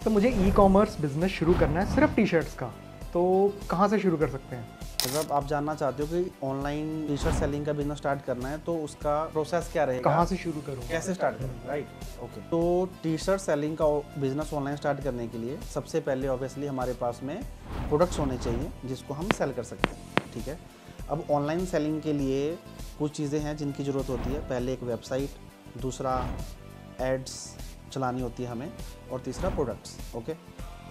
तो मुझे e commerce business शुरू करना है सिर्फ टी शर्ट्स का, तो कहाँ से शुरू कर सकते हैं? अगर आप जानना चाहते हो कि ऑनलाइन टी शर्ट सेलिंग का बिजनेस स्टार्ट करना है तो उसका प्रोसेस क्या रहेगा, कहाँ से शुरू करूँ, कैसे स्टार्ट करें, राइट? ओके, तो टी शर्ट सेलिंग का बिजनेस ऑनलाइन स्टार्ट करने के लिए सबसे पहले ऑब्वियसली हमारे पास में प्रोडक्ट्स होने चाहिए जिसको हम सेल कर सकते हैं, ठीक है। अब ऑनलाइन सेलिंग के लिए कुछ चीज़ें हैं जिनकी ज़रूरत होती है। पहले एक वेबसाइट, दूसरा एड्स चलानी होती है हमें, और तीसरा प्रोडक्ट्स। ओके,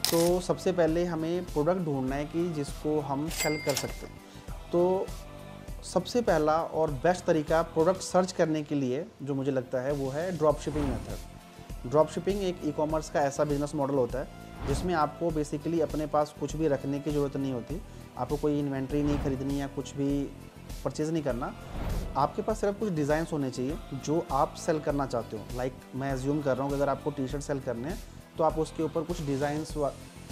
तो सबसे पहले हमें प्रोडक्ट ढूंढना है कि जिसको हम सेल कर सकते हैं। तो सबसे पहला और बेस्ट तरीका प्रोडक्ट सर्च करने के लिए जो मुझे लगता है वो है drop shipping method. Drop shipping एक ई कॉमर्स का ऐसा बिजनेस मॉडल होता है जिसमें आपको बेसिकली अपने पास कुछ भी रखने की ज़रूरत नहीं होती। आपको कोई इन्वेंट्री नहीं खरीदनी या कुछ भी परचेज़ नहीं करना। आपके पास सिर्फ कुछ डिज़ाइंस होने चाहिए जो आप सेल करना चाहते हो। लाइक मैं एज्यूम कर रहा हूँ कि अगर आपको टी शर्ट सेल करने हैं तो आप उसके ऊपर कुछ डिज़ाइंस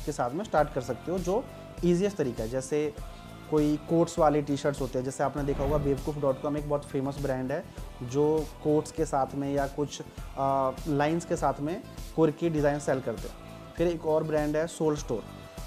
के साथ में स्टार्ट कर सकते हो जो ईजीएस्ट तरीका है। जैसे कोई कोट्स वाले टी शर्ट्स होते हैं, जैसे आपने देखा होगा बेवकूफ़.com एक बहुत फेमस ब्रांड है जो कोट्स के साथ में या कुछ लाइंस के साथ में कुर्की डिज़ाइन सेल करते हैं। फिर एक और ब्रांड है सोल स्टोर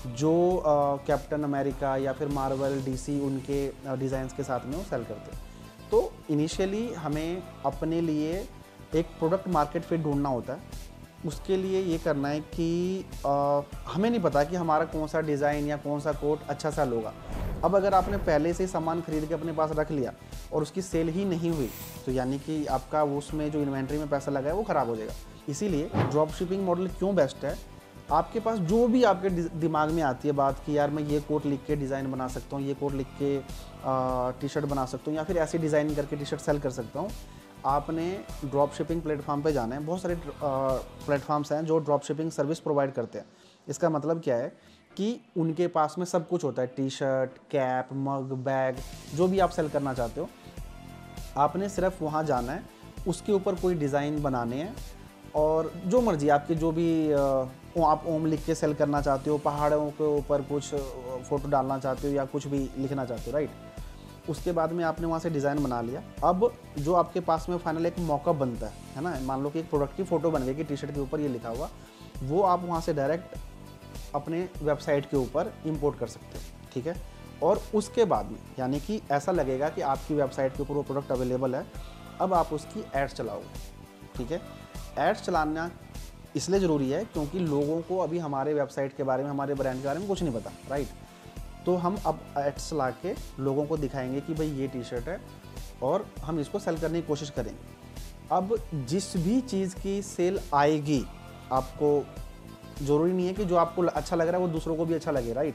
जो कैप्टन अमेरिका या फिर मार्वल, डीसी उनके डिज़ाइंस के साथ में वो सेल करते हैं। तो इनिशियली हमें अपने लिए एक प्रोडक्ट मार्केट फिट ढूंढना होता है। उसके लिए ये करना है कि हमें नहीं पता कि हमारा कौन सा डिज़ाइन या कौन सा कोट अच्छा सेल होगा। अब अगर आपने पहले से ही सामान खरीद के अपने पास रख लिया और उसकी सेल ही नहीं हुई तो यानी कि आपका उसमें जो इन्वेंट्री में पैसा लगा है वो ख़राब हो जाएगा। इसीलिए ड्रॉप शिपिंग मॉडल क्यों बेस्ट है, आपके पास जो भी आपके दिमाग में आती है बात कि यार मैं ये कोट लिख के डिज़ाइन बना सकता हूँ, ये कोट लिख के टी शर्ट बना सकता हूँ या फिर ऐसे डिज़ाइन करके टी शर्ट सेल कर सकता हूँ, आपने ड्रॉप शिपिंग प्लेटफॉर्म पे जाना है। बहुत सारे प्लेटफॉर्म्स हैं जो ड्रॉप शिपिंग सर्विस प्रोवाइड करते हैं। इसका मतलब क्या है कि उनके पास में सब कुछ होता है, टी शर्ट, कैप, मग, बैग, जो भी आप सेल करना चाहते हो। आपने सिर्फ वहाँ जाना है, उसके ऊपर कोई डिज़ाइन बनाने हैं और जो मर्जी आपके जो भी आप ओम लिख के सेल करना चाहते हो, पहाड़ों के ऊपर कुछ फ़ोटो डालना चाहते हो या कुछ भी लिखना चाहते हो, राइट। उसके बाद में आपने वहाँ से डिज़ाइन बना लिया। अब जो आपके पास में फाइनल एक मॉकअप बनता है ना, मान लो कि एक प्रोडक्ट की फ़ोटो बन गई कि टी शर्ट के ऊपर ये लिखा हुआ, वो आप वहाँ से डायरेक्ट अपने वेबसाइट के ऊपर इंपोर्ट कर सकते हो, ठीक है। और उसके बाद में यानी कि ऐसा लगेगा कि आपकी वेबसाइट के ऊपर वो प्रोडक्ट अवेलेबल है। अब आप उसकी एड्स चलाओगे, ठीक है। एड्स चलाना इसलिए ज़रूरी है क्योंकि लोगों को अभी हमारे वेबसाइट के बारे में, हमारे ब्रांड के बारे में कुछ नहीं पता, राइट। तो हम अब एड्स चला के लोगों को दिखाएंगे कि भाई ये टी शर्ट है और हम इसको सेल करने की कोशिश करेंगे। अब जिस भी चीज़ की सेल आएगी, आपको ज़रूरी नहीं है कि जो आपको अच्छा लग रहा है वो दूसरों को भी अच्छा लगे, राइट।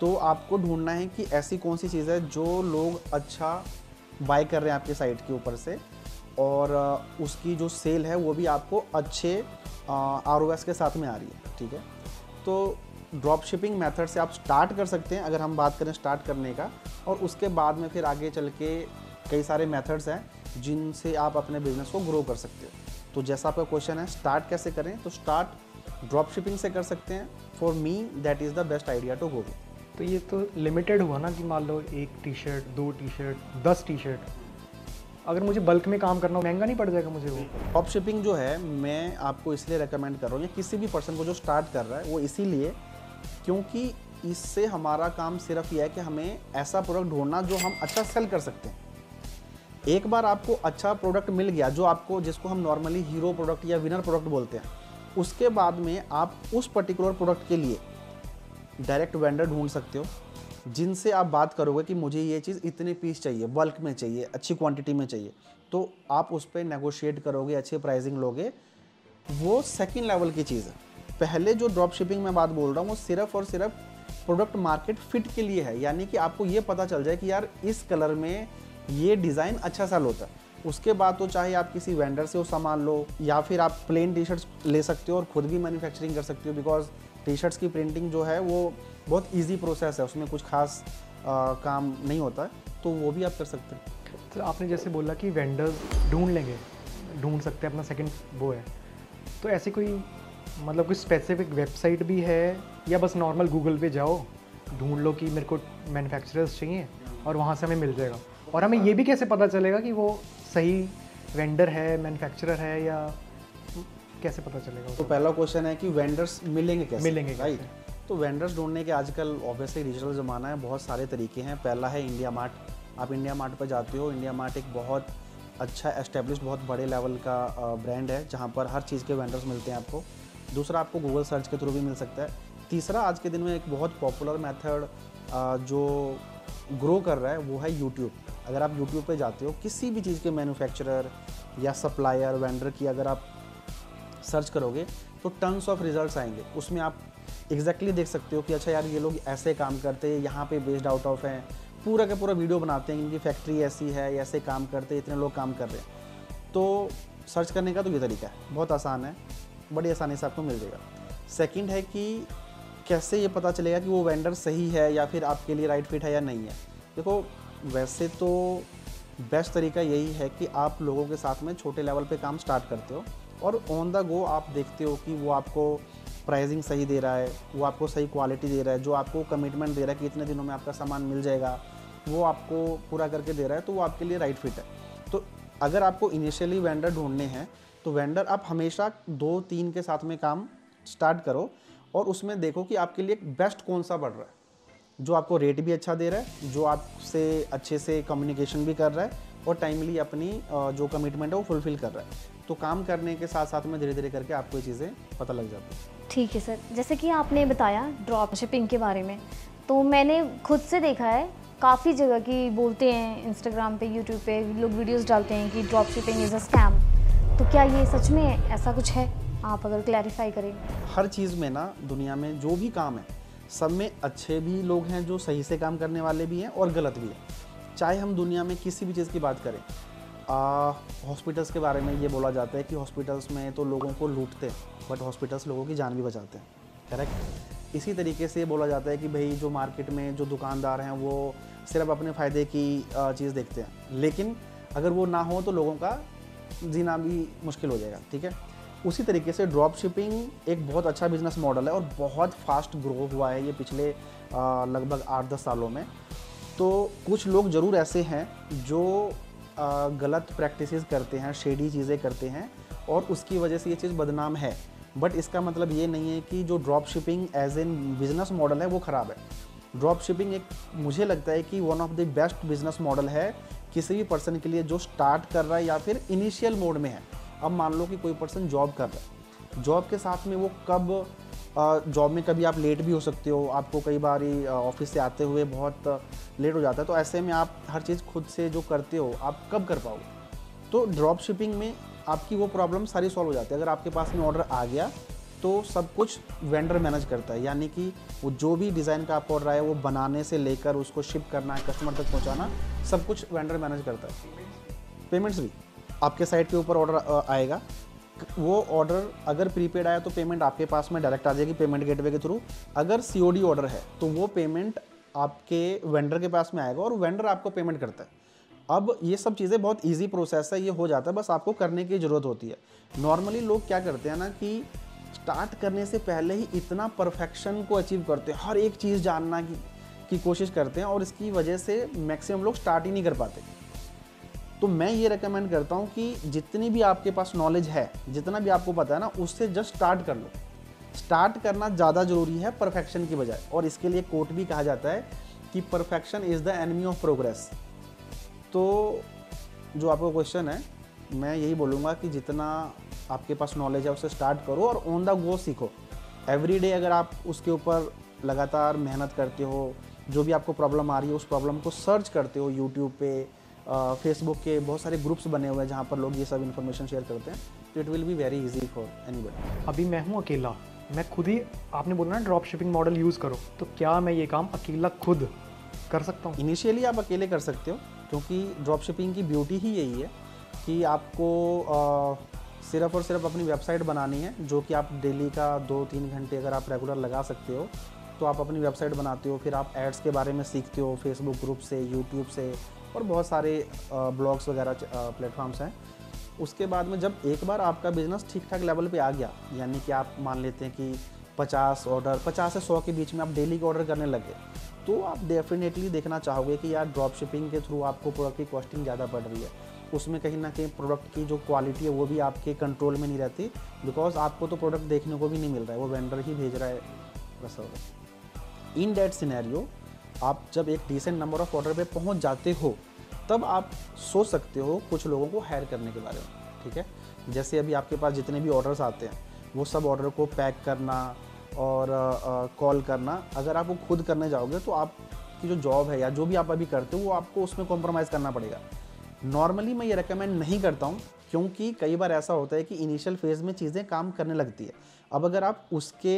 तो आपको ढूंढना है कि ऐसी कौन सी चीज़ है जो लोग अच्छा बाय कर रहे हैं आपके साइट के ऊपर से और उसकी जो सेल है वो भी आपको अच्छे ROS के साथ में आ रही है, ठीक है। तो ड्रॉप शिपिंग मेथड से आप स्टार्ट कर सकते हैं अगर हम बात करें स्टार्ट करने का, और उसके बाद में फिर आगे चल के कई सारे मेथड्स हैं जिनसे आप अपने बिजनेस को ग्रो कर सकते हो। तो जैसा आपका क्वेश्चन है स्टार्ट कैसे करें, तो स्टार्ट ड्रॉप शिपिंग से कर सकते हैं। For me that is the best idea to go. तो ये तो लिमिटेड हुआ ना कि मान लो 1 t-shirt, 2 t-shirt, 10 t-shirt. अगर मुझे बल्क में काम करना हो, महंगा नहीं पड़ जाएगा मुझे वो? ड्रॉप शिपिंग जो है मैं आपको इसलिए रेकमेंड कर रहा हूँ या किसी भी पर्सन को जो स्टार्ट कर रहा है वो इसीलिए क्योंकि इससे हमारा काम सिर्फ यह है कि हमें ऐसा प्रोडक्ट ढूंढना जो हम अच्छा सेल कर सकते हैं। एक बार आपको अच्छा प्रोडक्ट मिल गया जो आपको, जिसको हम नॉर्मली हीरो प्रोडक्ट या विनर प्रोडक्ट बोलते हैं, उसके बाद में आप उस पर्टिकुलर प्रोडक्ट के लिए डायरेक्ट वेंडर ढूंढ सकते हो जिनसे आप बात करोगे कि मुझे ये चीज़ इतने पीस चाहिए, बल्क में चाहिए, अच्छी क्वांटिटी में चाहिए, तो आप उस पर नेगोशिएट करोगे, अच्छे प्राइसिंग लोगे। वो सेकंड लेवल की चीज़ है। पहले जो ड्रॉप शिपिंग में बात बोल रहा हूँ वो सिर्फ और सिर्फ प्रोडक्ट मार्केट फिट के लिए है, यानी कि आपको ये पता चल जाए कि यार इस कलर में ये डिज़ाइन अच्छा सेल होता है। उसके बाद तो चाहे आप किसी वेंडर से वो सामान लो या फिर आप प्लेन टी शर्ट्स ले सकते हो और ख़ुद भी मैन्युफैक्चरिंग कर सकते हो, बिकॉज टी शर्ट्स की प्रिंटिंग जो है वो बहुत ईजी प्रोसेस है, उसमें कुछ खास काम नहीं होता है, तो वो भी आप कर सकते हैं। तो आपने जैसे बोला कि वेंडर्स ढूंढ सकते हैं, अपना सेकंड वो है, तो ऐसी कोई मतलब कोई स्पेसिफिक वेबसाइट भी है या बस नॉर्मल गूगल पे जाओ, ढूंढ लो कि मेरे को मैन्युफैक्चरर्स चाहिए और वहाँ से हमें मिल जाएगा? और हमें ये भी कैसे पता चलेगा कि वो सही वेंडर है, मैन्युफैक्चरर है या कैसे पता चलेगा? तो पहला क्वेश्चन है कि वेंडर्स मिलेंगे कैसे? मिलेंगे राइट। कैसे? तो वेंडर्स ढूंढने के आजकल ऑब्वियसली डिजिटल ज़माना है, बहुत सारे तरीके हैं। पहला है इंडिया मार्ट। आप इंडिया मार्ट पर जाते हो, इंडिया मार्ट एक बहुत अच्छा एस्टेब्लिश्ड बहुत बड़े लेवल का ब्रांड है जहाँ पर हर चीज़ के वेंडर्स मिलते हैं आपको। दूसरा, आपको गूगल सर्च के थ्रू भी मिल सकता है। तीसरा, आज के दिन में एक बहुत पॉपुलर मेथड जो ग्रो कर रहा है वो है यूट्यूब। अगर आप यूट्यूब पे जाते हो, किसी भी चीज़ के मैन्युफैक्चरर या सप्लायर वेंडर की अगर आप सर्च करोगे तो टन्स ऑफ रिजल्ट्स आएंगे। उसमें आप एग्जैक्टली देख सकते हो कि अच्छा यार, ये लोग ऐसे काम करते हैं, यहाँ पे बेस्ड आउट ऑफ हैं, पूरा का पूरा वीडियो बनाते हैं, इनकी फैक्ट्री ऐसी है, ऐसे काम करते हैं, इतने लोग काम कर रहे हैं। तो सर्च करने का तो ये तरीका है, बहुत आसान है, बड़ी आसानी से आपको मिल जाएगा। सेकंड है कि कैसे ये पता चलेगा कि वो वेंडर सही है या फिर आपके लिए राइट फिट है या नहीं है। देखो, वैसे तो बेस्ट तरीका यही है कि आप लोगों के साथ में छोटे लेवल पे काम स्टार्ट करते हो और ऑन द गो आप देखते हो कि वो आपको प्राइसिंग सही दे रहा है, वो आपको सही क्वालिटी दे रहा है, जो आपको कमिटमेंट दे रहा है कि इतने दिनों में आपका सामान मिल जाएगा, वो आपको पूरा करके दे रहा है, तो वो आपके लिए राइट फिट है। तो अगर आपको इनिशियली वेंडर ढूंढने हैं तो वेंडर आप हमेशा 2-3 के साथ में काम स्टार्ट करो और उसमें देखो कि आपके लिए बेस्ट कौन सा पड़ रहा है, जो आपको रेट भी अच्छा दे रहा है, जो आपसे अच्छे से कम्युनिकेशन भी कर रहा है और टाइमली अपनी जो कमिटमेंट है वो फुलफिल कर रहा है। तो काम करने के साथ साथ में धीरे धीरे करके आपको ये चीज़ें पता लग जाती हैं। ठीक है सर, जैसे कि आपने बताया ड्रॉप शिपिंग के बारे में, तो मैंने खुद से देखा है काफ़ी जगह की बोलते हैं, इंस्टाग्राम पे, यूट्यूब पे लोग वीडियोस डालते हैं कि drop shipping is a scam. तो क्या ये सच में ऐसा कुछ है? आप अगर क्लैरिफाई करें। हर चीज़ में ना, दुनिया में जो भी काम है सब में अच्छे भी लोग हैं जो सही से काम करने वाले भी हैं और गलत भी हैं। चाहे हम दुनिया में किसी भी चीज़ की बात करें, हॉस्पिटल्स के बारे में ये बोला जाता है कि हॉस्पिटल्स में तो लोगों को लूटते हैं बट हॉस्पिटल्स लोगों की जान भी बचाते हैं, करेक्ट। इसी तरीके से बोला जाता है कि भाई जो मार्केट में जो दुकानदार हैं वो सिर्फ अपने फ़ायदे की चीज़ देखते हैं, लेकिन अगर वो ना हो तो लोगों का जीना भी मुश्किल हो जाएगा, ठीक है। उसी तरीके से ड्रॉप शिपिंग एक बहुत अच्छा बिजनेस मॉडल है और बहुत फास्ट ग्रो हुआ है ये पिछले लगभग 8-10 सालों में। तो कुछ लोग ज़रूर ऐसे हैं जो गलत प्रैक्टिसेस करते हैं, शेडी चीज़ें करते हैं और उसकी वजह से ये चीज़ बदनाम है, बट इसका मतलब ये नहीं है कि जो drop shipping as an business model है वो ख़राब है। ड्रॉप शिपिंग एक, मुझे लगता है कि one of the best business model है किसी भी पर्सन के लिए जो स्टार्ट कर रहा है या फिर इनिशियल मोड में है। अब मान लो कि कोई पर्सन जॉब कर रहा है, जॉब के साथ में वो कब जॉब में कभी आप लेट भी हो सकते हो, आपको कई बार ऑफिस से आते हुए बहुत लेट हो जाता है, तो ऐसे में आप हर चीज़ खुद से जो करते हो आप कब कर पाओगे। तो ड्रॉप शिपिंग में आपकी वो प्रॉब्लम सारी सॉल्व हो जाती है। अगर आपके पास में ऑर्डर आ गया तो सब कुछ वेंडर मैनेज करता है, यानी कि वो जो भी डिज़ाइन का आपको ऑर्डर आया वो बनाने से लेकर उसको शिप करना, कस्टमर तक पहुंचाना, सब कुछ वेंडर मैनेज करता है। पेमेंट्स भी आपके साइट के ऊपर ऑर्डर आएगा, वो ऑर्डर अगर प्रीपेड आया तो पेमेंट आपके पास में डायरेक्ट आ जाएगी पेमेंट गेटवे के थ्रू। अगर COD ऑर्डर है तो वो पेमेंट आपके वेंडर के पास में आएगा और वेंडर आपको पेमेंट करता है। अब ये सब चीज़ें बहुत इजी प्रोसेस है, ये हो जाता है, बस आपको करने की ज़रूरत होती है। नॉर्मली लोग क्या करते हैं ना कि स्टार्ट करने से पहले ही इतना परफेक्शन को अचीव करते हैं, हर एक चीज़ जानना की कोशिश करते हैं और इसकी वजह से मैक्सिमम लोग स्टार्ट ही नहीं कर पाते। तो मैं ये रेकमेंड करता हूँ कि जितनी भी आपके पास नॉलेज है, जितना भी आपको पता है ना, उससे जस्ट स्टार्ट कर लो। स्टार्ट करना ज़्यादा ज़रूरी है परफेक्शन की बजाय, और इसके लिए कोट भी कहा जाता है कि perfection is the enemy of progress. तो जो आपका क्वेश्चन है, मैं यही बोलूँगा कि जितना आपके पास नॉलेज है उससे स्टार्ट करो और ऑन द गो सीखो। एवरी डे अगर आप उसके ऊपर लगातार मेहनत करते हो, जो भी आपको प्रॉब्लम आ रही है उस प्रॉब्लम को सर्च करते हो, यूट्यूब पे, फेसबुक के बहुत सारे ग्रुप्स बने हुए हैं जहाँ पर लोग ये सब इन्फॉर्मेशन शेयर करते हैं, तो it will be very easy for anybody. अभी मैं हूँ अकेला, मैं खुद ही, आपने बोला ना ड्रॉप शिपिंग मॉडल यूज़ करो, तो क्या मैं ये काम अकेला खुद कर सकता हूँ? इनिशियली आप अकेले कर सकते हो, क्योंकि ड्रॉप शिपिंग की ब्यूटी ही यही है कि आपको सिर्फ और सिर्फ अपनी वेबसाइट बनानी है, जो कि आप डेली का 2-3 घंटे अगर आप रेगुलर लगा सकते हो तो आप अपनी वेबसाइट बनाते हो। फिर आप एड्स के बारे में सीखते हो फेसबुक ग्रुप से, यूट्यूब से, और बहुत सारे ब्लॉग्स वगैरह प्लेटफॉर्म्स हैं। उसके बाद में जब एक बार आपका बिजनेस ठीक ठाक लेवल पे आ गया, यानी कि आप मान लेते हैं कि 50 ऑर्डर, 50 से 100 के बीच में आप डेली का ऑर्डर करने लगे, तो आप डेफिनेटली देखना चाहोगे कि यार ड्रॉप शिपिंग के थ्रू आपको प्रोडक्ट की कॉस्टिंग ज़्यादा पड़ रही है। उसमें कहीं ना कहीं प्रोडक्ट की जो क्वालिटी है वो भी आपके कंट्रोल में नहीं रहती, बिकॉज आपको तो प्रोडक्ट देखने को भी नहीं मिल रहा है, वो वेंडर ही भेज रहा है, वैसा हो रहा है। इन दैट सिनेरियो आप जब एक डिसेंट नंबर ऑफ ऑर्डर पे पहुंच जाते हो तब आप सोच सकते हो कुछ लोगों को हायर करने के बारे में, ठीक है। जैसे अभी आपके पास जितने भी ऑर्डर्स आते हैं वो सब ऑर्डर को पैक करना और कॉल करना, अगर आप वो खुद करने जाओगे तो आपकी जो जॉब है या जो भी आप अभी करते हो वो आपको उसमें कॉम्प्रोमाइज़ करना पड़ेगा। नॉर्मली मैं ये रेकमेंड नहीं करता हूँ, क्योंकि कई बार ऐसा होता है कि इनिशियल फेज़ में चीज़ें काम करने लगती है। अब अगर आप उसके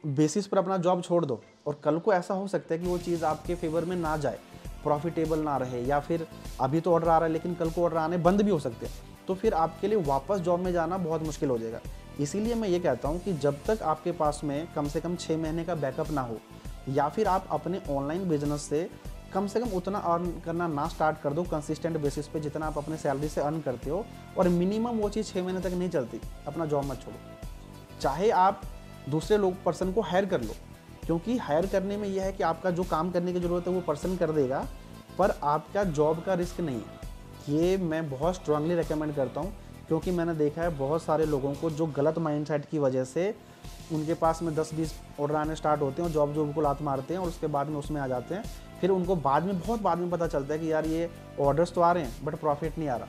बेसिस पर अपना जॉब छोड़ दो और कल को ऐसा हो सकता है कि वो चीज़ आपके फेवर में ना जाए, प्रॉफिटेबल ना रहे, या फिर अभी तो ऑर्डर आ रहा है लेकिन कल को ऑर्डर आने बंद भी हो सकते हैं, तो फिर आपके लिए वापस जॉब में जाना बहुत मुश्किल हो जाएगा। इसीलिए मैं ये कहता हूँ कि जब तक आपके पास में कम से कम 6 महीने का बैकअप ना हो, या फिर आप अपने ऑनलाइन बिजनेस से कम उतना अर्न करना ना स्टार्ट कर दो कंसिस्टेंट बेसिस पे जितना आप अपने सैलरी से अर्न करते हो, और मिनिमम वो चीज़ 6 महीने तक नहीं चलती, अपना जॉब मत छोड़ो। चाहे आप दूसरे लोग पर्सन को हायर कर लो, क्योंकि हायर करने में यह है कि आपका जो काम करने की ज़रूरत है वो पर्सन कर देगा, पर आपका जॉब का रिस्क नहीं है। ये मैं बहुत स्ट्रांगली रेकमेंड करता हूँ, क्योंकि मैंने देखा है बहुत सारे लोगों को जो गलत माइंडसेट की वजह से उनके पास में 10-20 ऑर्डर आने स्टार्ट होते हैं और जॉब को लात मारते हैं और उसके बाद में उसमें आ जाते हैं। फिर उनको बहुत बाद में पता चलता है कि यार ये ऑर्डर्स तो आ रहे हैं बट प्रॉफिट नहीं आ रहा,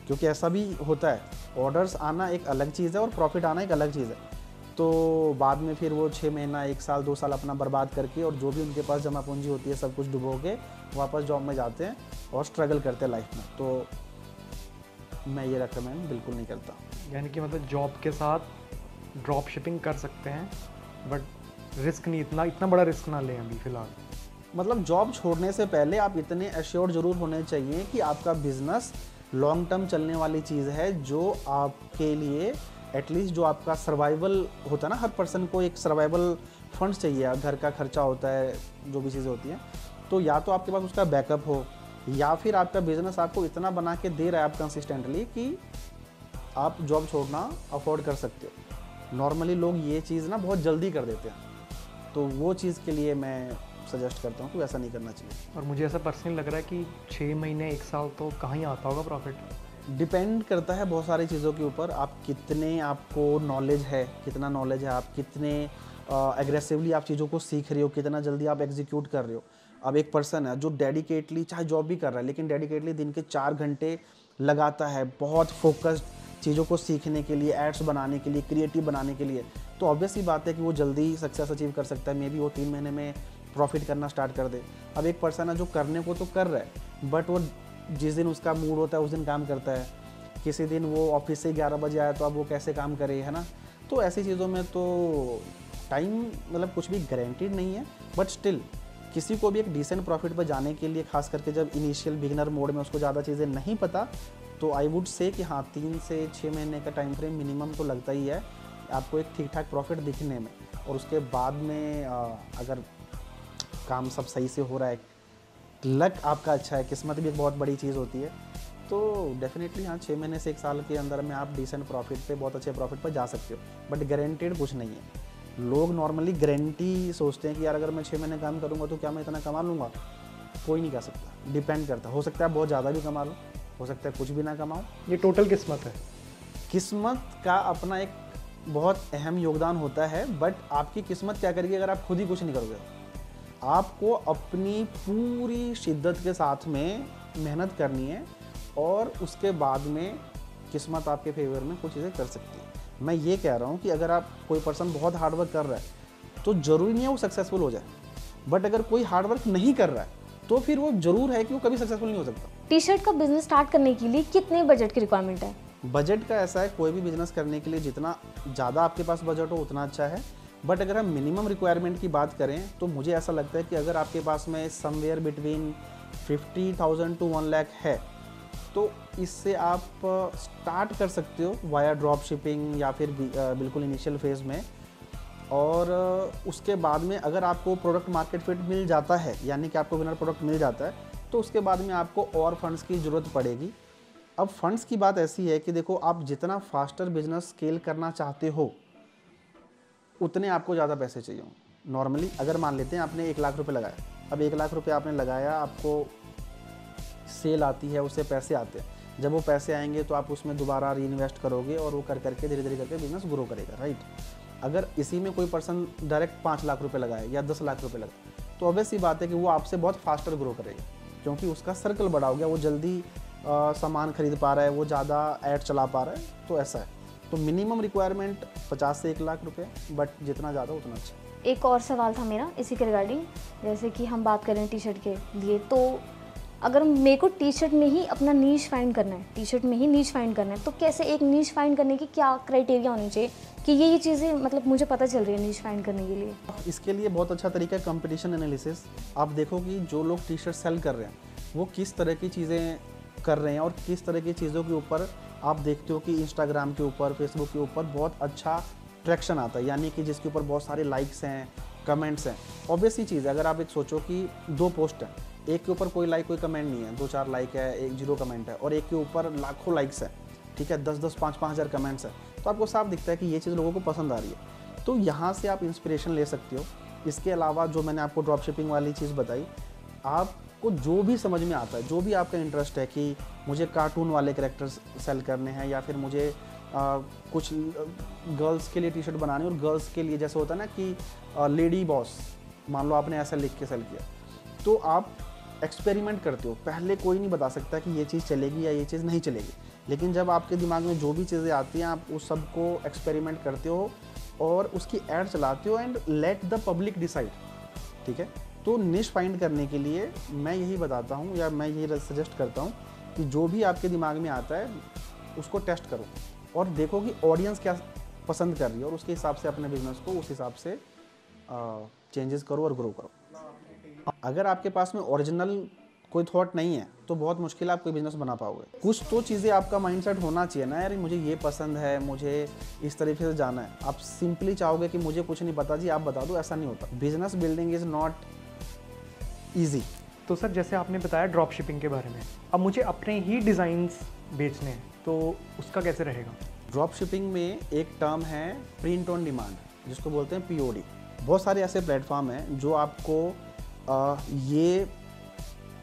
क्योंकि ऐसा भी होता है, ऑर्डर्स आना एक अलग चीज़ है और प्रॉफिट आना एक अलग चीज़ है। तो बाद में फिर वो 6 महीना 1 साल 2 साल अपना बर्बाद करके और जो भी उनके पास जमा पूंजी होती है सब कुछ डुबो के वापस जॉब में जाते हैं और स्ट्रगल करते हैं लाइफ में। तो मैं ये रेकमेंड बिल्कुल नहीं करता। यानी कि मतलब जॉब के साथ ड्रॉप शिपिंग कर सकते हैं, बट रिस्क नहीं, इतना बड़ा रिस्क ना लें अभी फ़िलहाल। मतलब जॉब छोड़ने से पहले आप इतने एश्योर्ड जरूर होने चाहिए कि आपका बिजनेस लॉन्ग टर्म चलने वाली चीज़ है, जो आपके लिए एटलीस्ट जो आपका सर्वाइवल होता है ना, हर पर्सन को एक सर्वाइवल फंड्स चाहिए, घर का खर्चा होता है, जो भी चीज़ें होती हैं, तो या तो आपके पास उसका बैकअप हो, या फिर आपका बिजनेस आपको इतना बना के दे रहा है आप कंसिस्टेंटली कि आप जॉब छोड़ना अफोर्ड कर सकते हो। नॉर्मली लोग ये चीज़ ना बहुत जल्दी कर देते हैं, तो वो चीज़ के लिए मैं सजेस्ट करता हूँ कि ऐसा नहीं करना चाहिए। और मुझे ऐसा पर्सनली लग रहा है कि 6 महीने 1 साल तो कहाँ ही आता होगा प्रॉफिट। डिपेंड करता है बहुत सारी चीज़ों के ऊपर, आप कितने, आपको नॉलेज है, कितना नॉलेज है, आप कितने एग्रेसिवली आप चीज़ों को सीख रहे हो, कितना जल्दी आप एग्जीक्यूट कर रहे हो। अब एक पर्सन है जो डेडिकेटली चाहे जॉब भी कर रहा है लेकिन डेडिकेटली दिन के 4 घंटे लगाता है बहुत फोकस्ड चीज़ों को सीखने के लिए, एड्स बनाने के लिए, क्रिएटिव बनाने के लिए, तो ऑब्वियस ही बात है कि वो जल्दी सक्सेस अचीव कर सकता है। मे बी वो 3 महीने में प्रॉफिट करना स्टार्ट कर दे। अब एक पर्सन है जो करने को तो कर रहा है बट वो जिस दिन उसका मूड होता है उस दिन काम करता है, किसी दिन वो ऑफिस से 11 बजे आया तो अब वो कैसे काम करे, है ना। तो ऐसी चीज़ों में तो टाइम मतलब कुछ भी गारंटीड नहीं है, बट स्टिल किसी को भी एक डिसेंट प्रॉफिट पर जाने के लिए, खास करके जब इनिशियल बिगिनर मोड में उसको ज़्यादा चीज़ें नहीं पता, तो आई वुड से कि हाँ 3 से 6 महीने का टाइम फ्रेम मिनिमम तो लगता ही है आपको एक ठीक ठाक प्रॉफिट दिखने में। और उसके बाद में अगर काम सब सही से हो रहा है, लक आपका अच्छा है, किस्मत भी एक बहुत बड़ी चीज़ होती है, तो डेफिनेटली हाँ 6 महीने से 1 साल के अंदर में आप डिसेंट प्रॉफिट पे, बहुत अच्छे प्रॉफिट पर जा सकते हो, बट गारंटेड कुछ नहीं है। लोग नॉर्मली गारंटी सोचते हैं कि यार अगर मैं 6 महीने काम करूँगा तो क्या मैं इतना कमा लूँगा, कोई नहीं कह सकता, डिपेंड करता, हो सकता है बहुत ज़्यादा भी कमा लो, हो सकता है कुछ भी ना कमाओ। ये टोटल किस्मत है। किस्मत का अपना एक बहुत अहम योगदान होता है, बट आपकी किस्मत क्या करेगी अगर आप खुद ही कुछ नहीं करोगे। आपको अपनी पूरी शिद्दत के साथ में मेहनत करनी है और उसके बाद में किस्मत आपके फेवर में कुछ चीज़ें कर सकती है। मैं ये कह रहा हूँ कि अगर आप कोई पर्सन बहुत हार्डवर्क कर रहा है तो ज़रूरी नहीं है वो सक्सेसफुल हो जाए, बट अगर कोई हार्डवर्क नहीं कर रहा है तो फिर वो ज़रूर है कि वो कभी सक्सेसफुल नहीं हो सकता। टी शर्ट का बिजनेस स्टार्ट करने के लिए कितने बजट की रिक्वायरमेंट है? बजट का ऐसा है, कोई भी बिजनेस करने के लिए जितना ज़्यादा आपके पास बजट हो उतना अच्छा है, बट अगर हम मिनिमम रिक्वायरमेंट की बात करें तो मुझे ऐसा लगता है कि अगर आपके पास में समवेयर बिटवीन 50,000 to 1 लाख है तो इससे आप स्टार्ट कर सकते हो वाया ड्रॉप शिपिंग या फिर बिल्कुल इनिशियल फेज़ में। और उसके बाद में अगर आपको प्रोडक्ट मार्केट फिट मिल जाता है, यानी कि आपको विनर प्रोडक्ट मिल जाता है, तो उसके बाद में आपको और फंड्स की ज़रूरत पड़ेगी। अब फंड्स की बात ऐसी है कि देखो, आप जितना फास्टर बिजनेस स्केल करना चाहते हो उतने आपको ज़्यादा पैसे चाहिए। नॉर्मली अगर मान लेते हैं आपने 1 लाख रुपए लगाया, अब 1 लाख रुपए आपने लगाया, आपको सेल आती है, उससे पैसे आते हैं। जब वो पैसे आएंगे तो आप उसमें दोबारा री इन्वेस्ट करोगे और वो कर करके धीरे धीरे करके बिजनेस ग्रो करेगा, राइट। अगर इसी में कोई पर्सन डायरेक्ट 5 लाख रुपए लगाए या 10 लाख रुपए लगाए तो ऑब्वियस सी बात है कि वो आपसे बहुत फास्टर ग्रो करेगा, क्योंकि उसका सर्कल बड़ा हो गया, वो जल्दी सामान खरीद पा रहा है, वो ज़्यादा ऐड चला पा रहा है, तो ऐसा है। तो मिनिमम रिक्वायरमेंट 50 से 1 लाख रुपए, बट जितना ज़्यादा उतना अच्छा। एक और सवाल था मेरा इसी के रिगार्डिंग, जैसे कि हम बात करें टी शर्ट के लिए, तो अगर मेरे को टी शर्ट में ही अपना नीश फाइंड करना है, टी शर्ट में ही नीश फाइंड करना है, तो कैसे एक नीश फाइंड करने की क्या क्राइटेरिया होनी चाहिए कि ये चीज़ें मतलब मुझे पता चल रही है नीश फाइंड करने के लिए? इसके लिए बहुत अच्छा तरीका है कंपटीशन एनालिसिस। आप देखो कि जो लोग टी शर्ट सेल कर रहे हैं वो किस तरह की चीज़ें कर रहे हैं और किस तरह की चीज़ों के ऊपर आप देखते हो कि इंस्टाग्राम के ऊपर, फेसबुक के ऊपर बहुत अच्छा ट्रैक्शन आता है, यानी कि जिसके ऊपर बहुत सारे लाइक्स हैं, कमेंट्स हैं। ऑब्वियस ही चीज़ है, अगर आप एक सोचो कि 2 पोस्ट हैं, एक के ऊपर कोई लाइक कोई कमेंट नहीं है, 2-4 लाइक है, एक 0 कमेंट है, और एक के ऊपर लाखों लाइक्स है, ठीक है, 10-10, 5-5 हज़ार कमेंट्स है, तो आपको साफ दिखता है कि ये चीज़ लोगों को पसंद आ रही है। तो यहाँ से आप इंस्पिरेशन ले सकते हो। इसके अलावा जो मैंने आपको ड्रॉप शिपिंग वाली चीज़ बताई, आपको जो भी समझ में आता है, जो भी आपका इंटरेस्ट है कि मुझे कार्टून वाले कैरेक्टर्स सेल करने हैं, या फिर मुझे कुछ गर्ल्स के लिए टी शर्ट बनानी, और गर्ल्स के लिए जैसे होता है ना कि लेडी बॉस, मान लो आपने ऐसा लिख के सेल किया, तो आप एक्सपेरिमेंट करते हो। पहले कोई नहीं बता सकता कि ये चीज़ चलेगी या ये चीज़ नहीं चलेगी, लेकिन जब आपके दिमाग में जो भी चीज़ें आती हैं आप उस सब को एक्सपेरिमेंट करते हो और उसकी ऐड चलाते हो, and let the public decide, ठीक है। तो निश फाइंड करने के लिए मैं यही बताता हूँ, या मैं यही सजेस्ट करता हूँ कि जो भी आपके दिमाग में आता है उसको टेस्ट करो और देखो कि ऑडियंस क्या पसंद कर रही है, और उसके हिसाब से अपने बिजनेस को उस हिसाब से चेंजेस करो और ग्रो करो। अगर आपके पास में ओरिजिनल कोई थॉट नहीं है तो बहुत मुश्किल आप कोई बिजनेस बना पाओगे। कुछ तो चीज़ें आपका माइंडसेट होना चाहिए ना, यार मुझे ये पसंद है, मुझे इस तरीके से जाना है। आप सिंपली चाहोगे कि मुझे कुछ नहीं पता जी, आप बता दो, ऐसा नहीं होता। Business building is not easy. तो सर जैसे आपने बताया ड्रॉप शिपिंग के बारे में, अब मुझे अपने ही डिज़ाइंस बेचने हैं तो उसका कैसे रहेगा? ड्रॉप शिपिंग में एक टर्म है प्रिंट ऑन डिमांड, जिसको बोलते हैं POD। बहुत सारे ऐसे प्लेटफॉर्म हैं जो आपको ये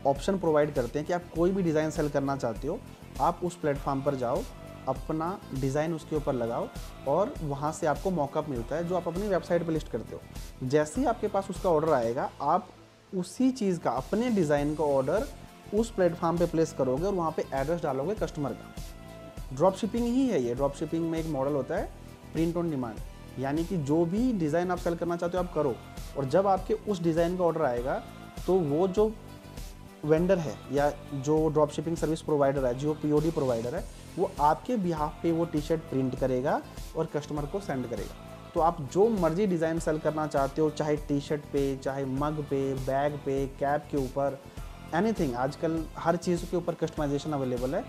ऑप्शन प्रोवाइड करते हैं कि आप कोई भी डिज़ाइन सेल करना चाहते हो, आप उस प्लेटफॉर्म पर जाओ, अपना डिज़ाइन उसके ऊपर लगाओ, और वहाँ से आपको मॉकअप मिलता है जो आप अपनी वेबसाइट पर लिस्ट करते हो। जैसे ही आपके पास उसका ऑर्डर आएगा, आप उसी चीज़ का, अपने डिज़ाइन का ऑर्डर उस प्लेटफॉर्म पे प्लेस करोगे और वहाँ पे एड्रेस डालोगे कस्टमर का। ड्रॉप शिपिंग ही है ये। ड्रॉप शिपिंग में एक मॉडल होता है प्रिंट ऑन डिमांड, यानी कि जो भी डिज़ाइन आप सेल करना चाहते हो आप करो, और जब आपके उस डिज़ाइन का ऑर्डर आएगा तो वो जो वेंडर है या जो ड्रॉप शिपिंग सर्विस प्रोवाइडर है, जो POD प्रोवाइडर है, वो आपके बिहाफ पे वो टी शर्ट प्रिंट करेगा और कस्टमर को सेंड करेगा। तो आप जो मर्जी डिज़ाइन सेल करना चाहते हो, चाहे टी शर्ट पे, चाहे मग पे, बैग पे, कैप के ऊपर, एनीथिंग, आजकल हर चीज़ के ऊपर कस्टमाइजेशन अवेलेबल है,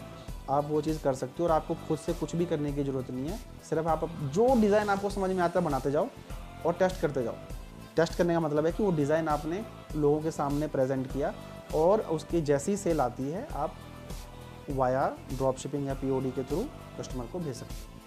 आप वो चीज़ कर सकते हो। और आपको खुद से कुछ भी करने की ज़रूरत नहीं है, सिर्फ आप जो डिज़ाइन आपको समझ में आता है बनाते जाओ और टेस्ट करते जाओ। टेस्ट करने का मतलब है कि वो डिज़ाइन आपने लोगों के सामने प्रेजेंट किया, और उसकी जैसी सेल आती है आप वाया ड्रॉप शिपिंग या POD के थ्रू कस्टमर को भेज सकते हैं।